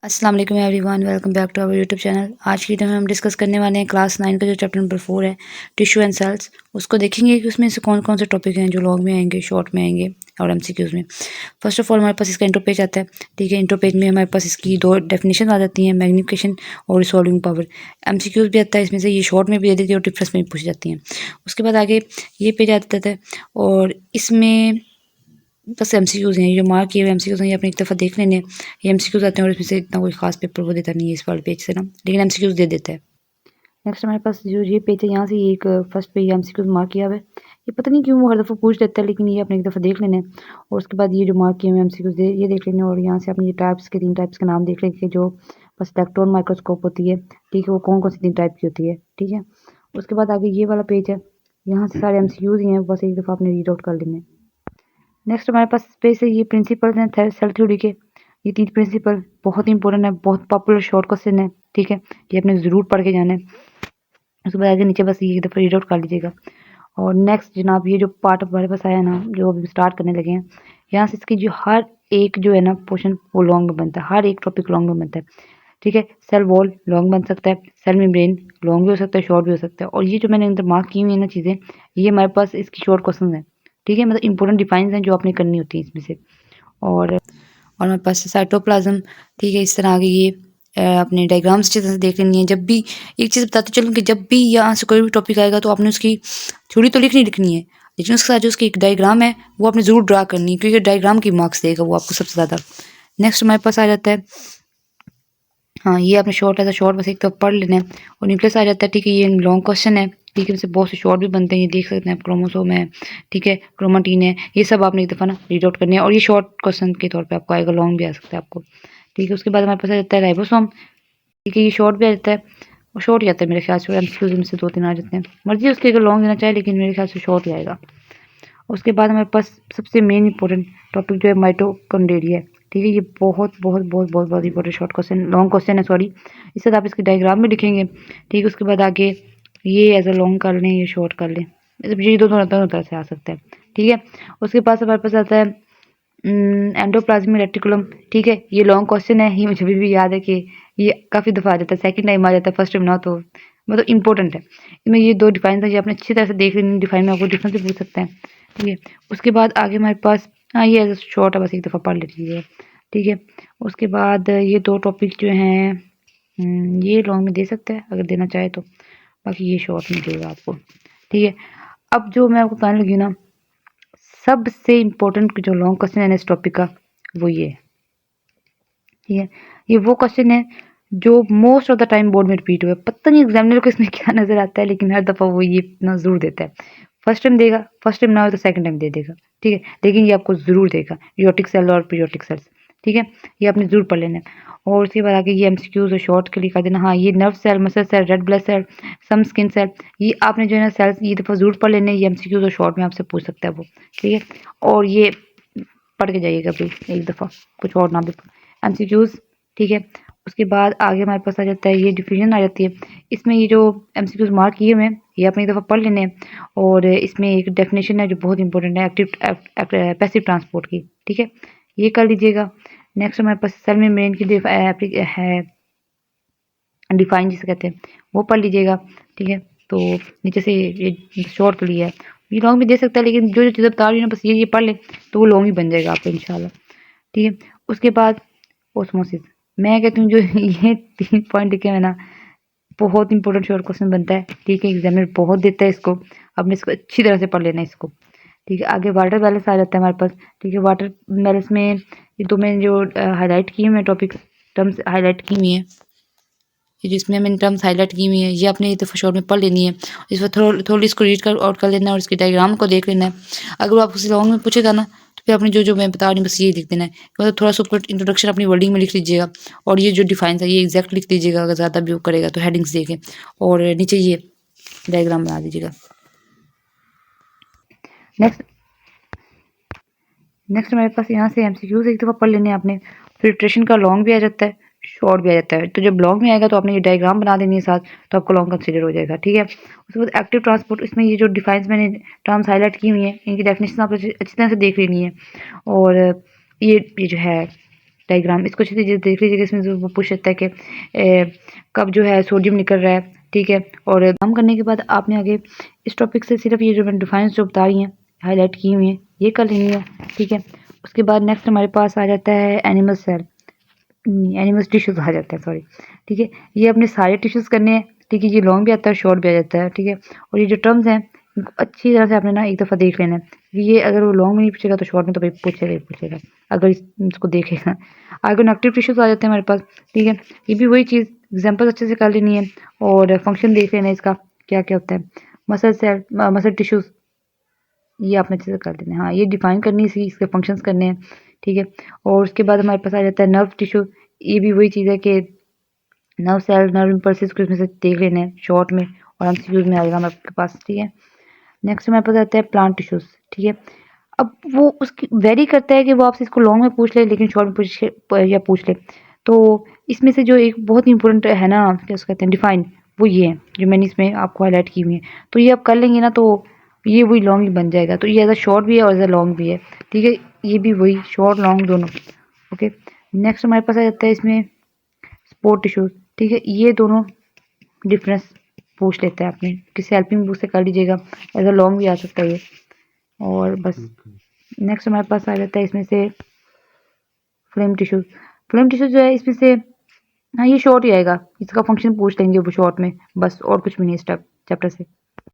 अस्सलाम वालेकुम everyone, welcome back to our YouTube channel. आज की वीडियो में हम डिस्कस करने वाले हैं क्लास 9 का जो चैप्टर नंबर 4 है, टिश्यू एंड सेल्स। उसको देखेंगे कि उसमें से कौन कौन से टॉपिक हैं जो लॉन्ग में आएंगे, शॉर्ट में आएंगे और एमसीक्यूज में। फर्स्ट ऑफ ऑल हमारे पास इसका इंट्रो पेज आता है। ठीक है, इंट्रो पेज में हमारे पास इसकी दो डेफिनेशन आ जाती हैं, मैग्निफिकेशन और रिसॉल्विंग पावर। एमसीक्यूज भी आता है इसमें से, ये शॉर्ट में भी दे देती है और डिफरेंस में भी पूछ जाती हैं। उसके बाद आगे ये पेज आ जाता है और इसमें बस एमसीक्यूज़ हैं, ये जो मार्क किए हुए एमसीक्यूज़ हैं, ये अपनी एक दफ़ा देख लेने। ये एमसीक्यूज़ आते हैं और इसमें से इतना कोई खास पेपर वो देता नहीं है इस वाले पेज से ना, लेकिन एमसीक्यूज़ दे देता है। नेक्स्ट हमारे पास जो ये पेज है, यहाँ से एक फर्स्ट पे एमसीक्यूज़ मार्क किया हुआ है। ये पता नहीं क्यों वो हर दफ़ा पूछ लेता है, लेकिन ये अपने एक दफ़ा देख लेने और उसके बाद ये जो मार्क किए हुए एमसीक्यूज़ ये देख लेने और यहाँ से अपने ये टाइप्स के 3 टाइप्स के नाम देख लें कि जो बस इलेक्ट्रॉन माइक्रोस्कोप होती है। ठीक है, वो कौन कौन सी 3 टाइप की होती है। ठीक है, उसके बाद आगे ये वाला पेज है, यहाँ से सारे एमसीक्यूज़ ही हैं, बस एक दफ़ा आपने रीड आउट कर लेने। नेक्स्ट हमारे पास स्पेस है, ये प्रिंसिपल्स हैं सेल थ्योरी के। ये 3 प्रिंसिपल बहुत इंपॉर्टेंट है, बहुत पॉपुलर शॉर्ट क्वेश्चन है। ठीक है, ये आपने ज़रूर पढ़ के जाना है। उसके बाद आगे नीचे बस ये एक दफ़ा रीड आउट कर लीजिएगा। और नेक्स्ट जनाब, ये जो पार्ट हमारे पास आया ना, जो अभी स्टार्ट करने लगे हैं, यहाँ से इसकी जो हर एक जो है ना पोर्शन वो लॉन्ग में बनता है, हर एक टॉपिक लॉन्ग में बनता है। ठीक है, सेल वॉल लॉन्ग बन सकता है, सेल मेम्ब्रेन लॉन्ग भी हो सकता है, शॉर्ट भी हो सकता है। और ये जो मैंने अंदर मार्क की हुई है ना चीज़ें, ये हमारे पास इसकी शॉर्ट क्वेश्चन हैं। ठीक है, मतलब इंपॉर्टेंट डिफाइंस हैं जो आपने करनी होती है इसमें से। और हमारे पास साइटोप्लाज्म। ठीक है, इस तरह आगे ये अपने डायग्राम्स अच्छी तरह से देख लेनी है। जब भी एक चीज़ बताते चलूँ कि जब भी यहाँ से कोई भी टॉपिक आएगा तो आपने उसकी थ्योरी तो लिखनी है, लेकिन उसके साथ जो उसकी एक डायग्राम है वो आपने ज़रूर ड्रा करनी है, क्योंकि डायग्राम की मार्क्स देगा वो आपको सबसे ज़्यादा। नेक्स्ट हमारे पास आ जाता है, हाँ ये आपने शॉर्ट है तो शॉर्ट बस एक तो पढ़ लेना है। और न्यूक्लियस आ जाता है। ठीक है, ये लॉन्ग क्वेश्चन है। ठीक है, इससे बहुत से शॉर्ट भी बनते हैं, ये देख सकते हैं आप, क्रोमोसोम है, ठीक है, क्रोमाटीन है, ये सब आपने एक दफ़ा ना रीड आउट करनी है। और ये शॉर्ट क्वेश्चन के तौर पे आपको आएगा, लॉन्ग भी आ सकता है आपको। ठीक है, उसके बाद हमारे पास आ जाता है राइबोसोम। ठीक है, ये शॉर्ट भी आ जाता है और शॉर्ट ही आता है मेरे ख्याल से, एमसीक्यूज में से 2-3 आ जाते हैं, मर्जी उसकी अगर लॉन्ग देना चाहे, लेकिन मेरे ख्याल से शॉर्ट ही आएगा। उसके बाद हमारे पास सबसे मेन इंपॉर्टेंट टॉपिक जो है माइटोकॉन्ड्रिया है। ठीक है, ये बहुत बहुत बहुत बहुत बहुत important short question, long question है सॉरी। इसके साथ आप इसके डायग्राम में लिखेंगे। ठीक है, उसके बाद आगे ये एज अ लॉन्ग कर लें, ये शॉर्ट कर लें, ये दोनों दोनों तरह से आ सकता है। ठीक है, उसके पास हमारे पास आता है एंडोप्लाज्मिक रेटिकुलम। ठीक है, ये लॉन्ग क्वेश्चन है, ये मुझे भी याद है कि ये काफ़ी दफ़ा आ जाता है, सेकंड टाइम आ जाता है, फर्स्ट टाइम ना, तो मतलब इंपॉर्टेंट है। इसमें ये 2 डिफाइन है, ये आपने अच्छी तरह से देख लेनी, डिफाइन में आपको डिफरेंस भी पूछ सकते हैं। ठीक है, उसके बाद आगे हमारे पास, हाँ ये एज अ शॉर्ट है, बस एक दफ़ा पढ़ लीजिए। ठीक है, उसके बाद ये 2 टॉपिक जो हैं ये लॉन्ग में दे सकता है अगर देना चाहे तो, बाकी ये शॉर्ट में देगा आपको। ठीक है, अब जो मैं आपको बताने लगी ना, सबसे इम्पोर्टेंट जो लॉन्ग क्वेश्चन है इस टॉपिक का, वो ये है। ठीक है, ये वो क्वेश्चन है जो most of the time board में रिपीट हुआ है। पता नहीं एग्जामिनर को इसमें क्या नज़र आता है, लेकिन हर दफ़ा वो ये इतना ज़रूर देता है। फर्स्ट टाइम देगा, फर्स्ट टाइम ना हो तो सेकंड टाइम दे देगा। ठीक है, लेकिन ये आपको ज़रूर देगा, यूरोटिक सेल और पीरियोटिक सेल्स। ठीक है, ये आपने ज़रूर पढ़ लेना है। और उसके बाद आगे ये एमसीक्यूज और शॉर्ट के लिए कर देना। हाँ, ये nerve cell, muscle cell, red blood cell, some skin cell, ये आपने जो है ना सेल्स ये दफ़ा ज़रूर पढ़ लेने, ये एमसीक्यूज और शॉर्ट में आपसे पूछ सकता है वो। ठीक है, और ये पढ़ के जाइएगा भाई एक दफ़ा, कुछ और ना भी एमसीक्यूज। ठीक है, उसके बाद आगे हमारे पास आ जाता है ये डिफिजन आ जाती है। इसमें ये जो एमसीक्यूज मार्क किए हुए हैं ये आपने एक दफ़ा पढ़ लेने हैं। और इसमें एक डेफिनेशन है जो बहुत इंपॉर्टेंट है, एक्टिव पैसिव ट्रांसपोर्ट की। ठीक है, ये कर लीजिएगा। नेक्स्ट हमारे पास सेल मेम्ब्रेन की है, डिफाइन जिसे कहते हैं, वो पढ़ लीजिएगा। ठीक है, तो नीचे से ये शॉर्ट के लिए है, ये लॉन्ग भी दे सकता है, लेकिन जो जो चीज़ें बता रही हूँ ना, बस ये पढ़ ले तो वो लॉन्ग ही बन जाएगा आपका इंशाल्लाह। ठीक है, उसके बाद ओस्मोसिस, मैं कहती हूँ जो ये 3 पॉइंट लिखे हैं ना, बहुत इंपॉर्टेंट शॉर्ट क्वेश्चन बनता है। ठीक है, एग्जामिनर बहुत देता है इसको, आपने इसको अच्छी तरह से पढ़ लेना है इसको। ठीक है, आगे वाटर बैलेंस आ जाता है हमारे पास। ठीक है, वाटर बैलेंस में ये तो मैंने जो हाईलाइट की हुई है टॉपिक टर्म्स हाईलाइट की हुई हैं, जिसमें मैंने टर्म्स हाईलाइट की हुई है, ये आपने एक दफ़ा शॉर्ट में पढ़ लेनी है। इस पर थोड़ी इसको रीड कर आउट कर लेना है और इसके डायग्राम को देख लेना है। अगर आप उसे लॉन्ग में पूछेगा ना, तो फिर आपने जो जो मैं बता रही हूँ बस ये लिख देना है, मतलब थोड़ा सा ऊपर इंट्रोडक्शन अपनी वर्डिंग में लिख लीजिएगा। और ये जो डिफाइंस है ये एग्जैक्ट लिख दीजिएगा, अगर ज़्यादा भी वो करेगा तो हेडिंग्स देखें, और नीचे ये डायग्राम बना दीजिएगा। नेक्स्ट नेक्स्ट हमारे पास यहाँ से एमसीक्यूज एक दफ़ा पढ़ लेने हैं आपने। फिल्ट्रेशन का लॉन्ग भी आ जाता है, शॉर्ट भी आ जाता है। तो जब लॉन्ग में आएगा तो आपने ये डायग्राम बना देनी है साथ, तो आपको लॉन्ग कंसीडर हो जाएगा। ठीक है, उसके बाद एक्टिव ट्रांसपोर्ट, इसमें ये जो डिफाइंस मैंने टर्म्स हाईलाइट की हुई हैं, इनकी डेफिनेशन आप अच्छी तरह से देख लेनी है। और ये जो है डायग्राम इसको अच्छे से देख लीजिएगा। इसमें जो वो पूछ सकता है कि कब जो है सोडियम निकल रहा है, ठीक है। और काम करने के बाद आपने आगे इस टॉपिक से सिर्फ ये जो मैंने डिफाइंस जो बता रही हैं, हाईलाइट की हुई हैं, ये कर लेनी है, ठीक है। उसके बाद नेक्स्ट हमारे पास आ जाता है एनिमल सेल, एनिमल टिश्यूज आ जाता है, सॉरी, ठीक है। ये अपने सारे टिश्यूज करने हैं, ठीक है। ये लॉन्ग भी आता है, शॉर्ट भी आ जाता है, ठीक है। और ये जो टर्म्स हैं इनको अच्छी तरह से आपने ना एक दफ़ा देख लेना है। ये अगर वो लॉन्ग में नहीं पूछेगा तो शॉर्ट में तो भाई पूछेगा ही पूछेगा, अगर इसको देखेगा। आगे कनेक्टिव टिश्यूज आ जाते हैं हमारे पास, ठीक है। ये भी वही चीज़ एग्जाम्पल अच्छे से कर लेनी है और फंक्शन देख लेना है इसका क्या क्या होता है। मसल सेल, मसल टिश्यूज, ये आपने अच्छे से कर लेना है। हाँ, ये डिफाइन करनी है, इसके फंक्शंस करने हैं, ठीक है। और उसके बाद हमारे पास आ जाता है नर्व टिश्यू। ये भी वही चीज़ है कि नर्व सेल, नर्व इम्पल्सिस को इसमें से देख लेना है शॉर्ट में, और एमसीक्यूज में आएगा हमारे पास, ठीक है। नेक्स्ट हमारे पास आता है प्लांट टिश्यूज, ठीक है। अब वो उसकी वेरी करता है कि वो आपसे इसको लॉन्ग में पूछ ले, लेकिन शॉर्ट में पूछ ले। तो इसमें से जो एक बहुत ही इंपॉर्टेंट है ना, क्या उसको कहते हैं, डिफाइन, वो ये है जो मैंने इसमें आपको हाईलाइट की हुई है। तो ये आप कर लेंगे ना, तो ये वही लॉन्ग ही बन जाएगा। तो ये एज अ शॉर्ट भी है और एज अ लॉन्ग भी है, ठीक है। ये भी वही शॉर्ट लॉन्ग दोनों, ओके। नेक्स्ट हमारे पास आ जाता है इसमें स्पोर्ट टिश्यूज, ठीक है। ये दोनों डिफरेंस पूछ लेता है आपने, किसी हेल्पिंग बुक से कर लीजिएगा, एज अ लॉन्ग भी आ सकता है ये। और बस नेक्स्ट हमारे पास आ जाता है इसमें से फ्लेम टिश्यूज। फ्लेम टिश्यूज जो है इसमें से, हाँ, ये शॉर्ट ही आएगा, इसका फंक्शन पूछ लेंगे वो शॉर्ट में, बस और कुछ भी नहीं इस चैप्टर से।